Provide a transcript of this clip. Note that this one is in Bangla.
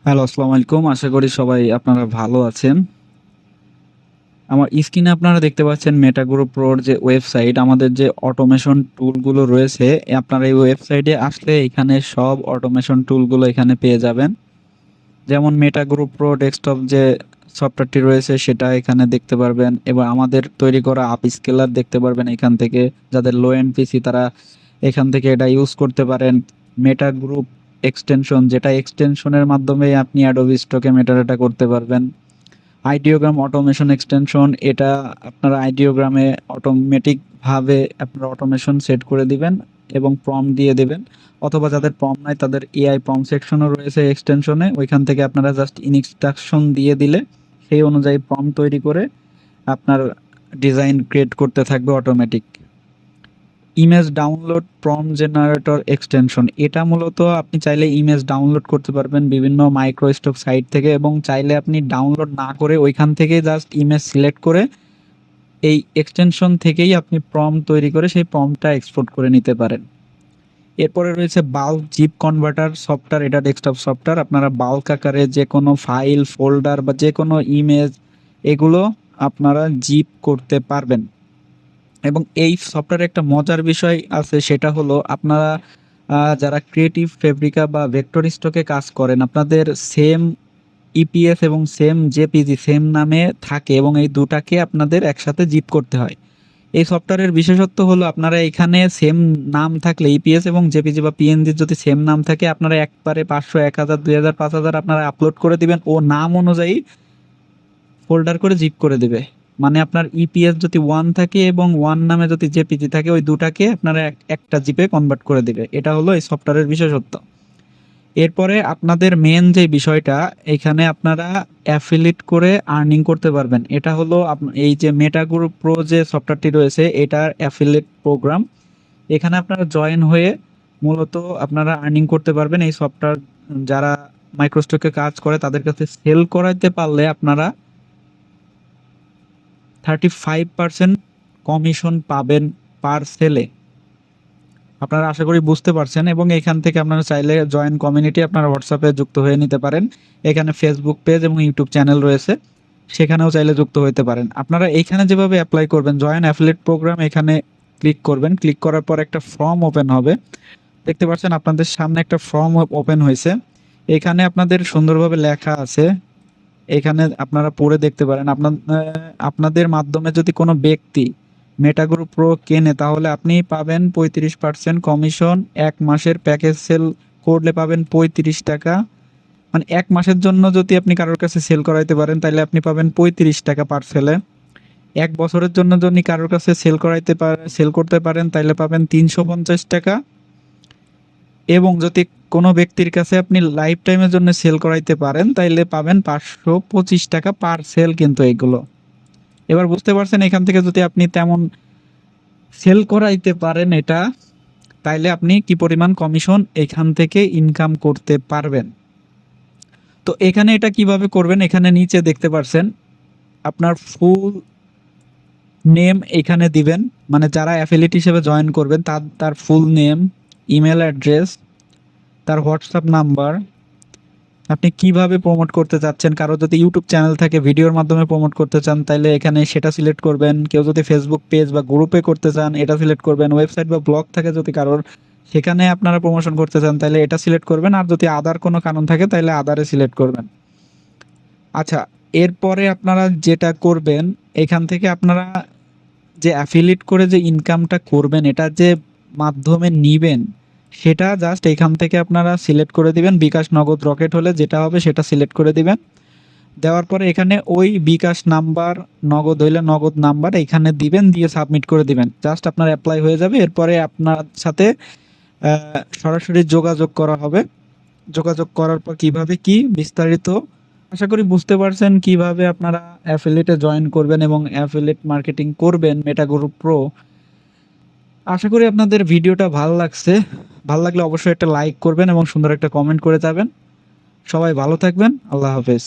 হ্যালো, আসসালামু আলাইকুম। আশা করি সবাই আপনারা ভালো আছেন। আমার স্ক্রিনে আপনারা দেখতে পাচ্ছেন মেটা গ্রুপ প্রোর যে ওয়েবসাইট, আমাদের যে অটোমেশন টুলগুলো রয়েছে, আপনারা এই ওয়েবসাইটে আসলে এখানে সব অটোমেশন টুলগুলো এখানে পেয়ে যাবেন। যেমন মেটা গ্রুপ প্রো ডেস্কটপ যে সফটওয়্যারটি রয়েছে সেটা এখানে দেখতে পারবেন এবং আমাদের তৈরি করা আপস্কেলার দেখতে পারবেন এখান থেকে। যাদের লো এন্ড পিসি তারা এখান থেকে এটা ইউজ করতে পারেন। মেটা গ্রুপ এক্সটেনশন, যেটা এক্সটেনশনের মাধ্যমে আপনি অ্যাডোবি স্টকে মেটাডাটা করতে পারবেন। আইডিওগ্রাম অটোমেশন এক্সটেনশন, এটা আপনারা আইডিওগ্রামে অটোমেটিকভাবে আপনারা অটোমেশন সেট করে দিবেন এবং প্রম্পট দিয়ে দেবেন, অথবা যাদের প্রম্পট নাই তাদের এআই প্রম্পট সেকশনও রয়েছে এক্সটেনশনে। ওইখান থেকে আপনারা জাস্ট ইনস্ট্রাকশন দিয়ে দিলে সেই অনুযায়ী প্রম্পট তৈরি করে আপনার ডিজাইন ক্রিয়েট করতে থাকবে automatic. Image download prompt generator extension, এটা মূলত আপনি চাইলে ইমেজ ডাউনলোড করতে পারবেন বিভিন্ন মাইক্রোস্টক সাইট থেকে, এবং চাইলে আপনি ডাউনলোড না করে ওইখান থেকে জাস্ট ইমেজ সিলেক্ট করে এই এক্সটেনশন থেকেই আপনি প্রম্পট তৈরি করে সেই প্রম্পটটা এক্সপোর্ট করে নিতে পারেন। এরপরে রয়েছে বাল্ক জিপ কনভার্টার সফটওয়্যার, এটা ডেস্কটপ সফটওয়্যার। আপনারা বাল্ক আকারে যে কোনো ফাইল, ফোল্ডার বা যে কোনো ইমেজ এগুলো আপনারা জিপ করতে পারবেন। এবং এই সফটওয়্যারে একটা মজার বিষয় আছে, সেটা হলো আপনারা যারা ক্রিয়েটিভ ফেব্রিকা বা ভেক্টর স্টকে কাজ করেন, আপনাদের সেম ইপিএস এবং সেম জেপিজি সেম নামে থাকে এবং এই দুটাকে আপনাদের একসাথে জিপ করতে হয়। এই সফটওয়্যারের বিশেষত্ব হলো আপনারা এখানে সেম নাম থাকলে ইপিএস এবং জেপিজি বা পিএনজি যদি সেম নাম থাকে, আপনারা একবারে 500, 1000, 2000, 5000 আপনারা আপলোড করে দিবেন ও নাম অনুযায়ী ফোল্ডার করে জিপ করে দিবে। মানে আপনার ইপিএস যদি 1 থাকে এবং 1 নামে যদি জেপিজি থাকে, ওই দুটাকে আপনারা একটা জিপে কনভার্ট করে দিবে। এটা হলো এই সফটওয়্যারের বিশেষত্ব। এরপরে আপনাদের মেন যে বিষয়টা, এখানে আপনারা অ্যাফিলিয়েট করে আর্নিং করতে পারবেন। এটা হলো এই যে মেটা গ্রুপ প্রো যে সফটওয়্যারটি রয়েছে এটার অ্যাফিলিয়েট প্রোগ্রাম। এখানে আপনারা জয়েন হয়ে মূলত আপনারা আর্নিং করতে পারবেন। এই সফটওয়্যার যারা মাইক্রোস্টকে কাজ করে তাদের কাছে সেল করাইতে পারলে আপনারা 35% কমিশন পাবেন পার সেলে। আপনারা আশা করি বুঝতে পারছেন, এবং এখান থেকে আপনারা চাইলে জয়েন কমিউনিটি আপনারা হোয়াটসঅ্যাপে যুক্ত হয়ে নিতে পারেন। এখানে ফেসবুক পেজ এবং ইউটিউব চ্যানেল রয়েছে, সেখানেও চাইলে যুক্ত হতে পারেন। আপনারা এইখানে যেভাবে অ্যাপ্লাই করবেন, জয়েন অ্যাফিলিয়েট প্রোগ্রাম, এখানে ক্লিক করবেন। ক্লিক করার পর একটা ফর্ম ওপেন হবে। দেখতে পাচ্ছেন আপনাদের সামনে একটা ফর্ম ওপেন হয়েছে। এখানে আপনাদের সুন্দরভাবে লেখা আছে, এখানে আপনারা পড়ে দেখতে পারেন। আপনাদের মাধ্যমে যদি কোনো ব্যক্তি মেটা গ্রুপ প্রো কেনে তাহলে আপনি পাবেন 35% কমিশন। 1 মাসের প্যাকেজ সেল করলে পাবেন 35 টাকা। মানে 1 মাসের জন্য যদি আপনি কারোর কাছে সেল করাইতে পারেন তাহলে আপনি পাবেন 35 টাকা পার সেলে। 1 বছরের জন্য যদি কারোর কাছে সেল করতে পারেন তাহলে পাবেন 350 টাকা। এবং যদি কোনো ব্যক্তির কাছে আপনি লাইফ টাইমের জন্য সেল করাইতে পারেন তাইলে পাবেন 525 টাকা পার সেল কিন্তু এগুলো। এবার বুঝতে পারছেন এখান থেকে যদি আপনি তেমন সেল করাইতে পারেন এটা, তাইলে আপনি কি পরিমাণ কমিশন এখান থেকে ইনকাম করতে পারবেন। তো এখানে এটা কিভাবে করবেন, এখানে নিচে দেখতে পারছেন আপনার ফুল নেম এখানে দিবেন। মানে যারা অ্যাফিলিয়েট হিসেবে জয়েন করবেন তার ফুল নেম, ইমেল অ্যাড্রেস, তার হোয়াটসঅ্যাপ নাম্বার, আপনি কিভাবে প্রমোট করতে চাচ্ছেন। কারো যদি ইউটিউব চ্যানেল থাকে ভিডিওর মাধ্যমে প্রমোট করতে চান তাহলে এখানে সেটা সিলেক্ট করবেন। কেউ যদি ফেসবুক পেজ বা গ্রুপে করতে চান এটা সিলেক্ট করবেন। ওয়েবসাইট বা ব্লগ থাকে যদি কারোর, সেখানে আপনারা প্রমোশন করতে চান তাহলে এটা সিলেক্ট করবেন। আর যদি আদার কোনো কারণ থাকে তাহলে আদারে সিলেক্ট করবেন। আচ্ছা, এরপরে আপনারা যেটা করবেন, এখান থেকে আপনারা যে অ্যাফিলিয়েট করে যে ইনকামটা করবেন, এটা যে মাধ্যমে নিবেন সেটা জাস্ট এখান থেকে আপনারা সিলেক্ট করে দিবেন। বিকাশ, নগদ, রকেট হলে যেটা হবে সেটা সিলেক্ট করে দিবেন। দেওয়ার পরে এখানে ওই বিকাশ নাম্বার, নগদ হইলে নগদ নাম্বার এখানে দিবেন, দিয়ে সাবমিট করে দিবেন। জাস্ট আপনার অ্যাপ্লাই হয়ে যাবে। এরপরে আপনার সাথে সরাসরি যোগাযোগ করা হবে। যোগাযোগ করার পর কিভাবে কি বিস্তারিত আশা করি বুঝতে পারছেন কিভাবে আপনারা অ্যাফিলিয়েটে জয়েন করবেন এবং অ্যাফিলিয়েট মার্কেটিং করবেন মেটা গ্রুপ প্রো। আশা করি আপনাদের ভিডিওটা ভালো লাগছে। ভালো লাগলে অবশ্যই একটা লাইক করবেন এবং সুন্দর একটা কমেন্ট করে যাবেন। সবাই ভালো থাকবেন। আল্লাহ হাফেজ।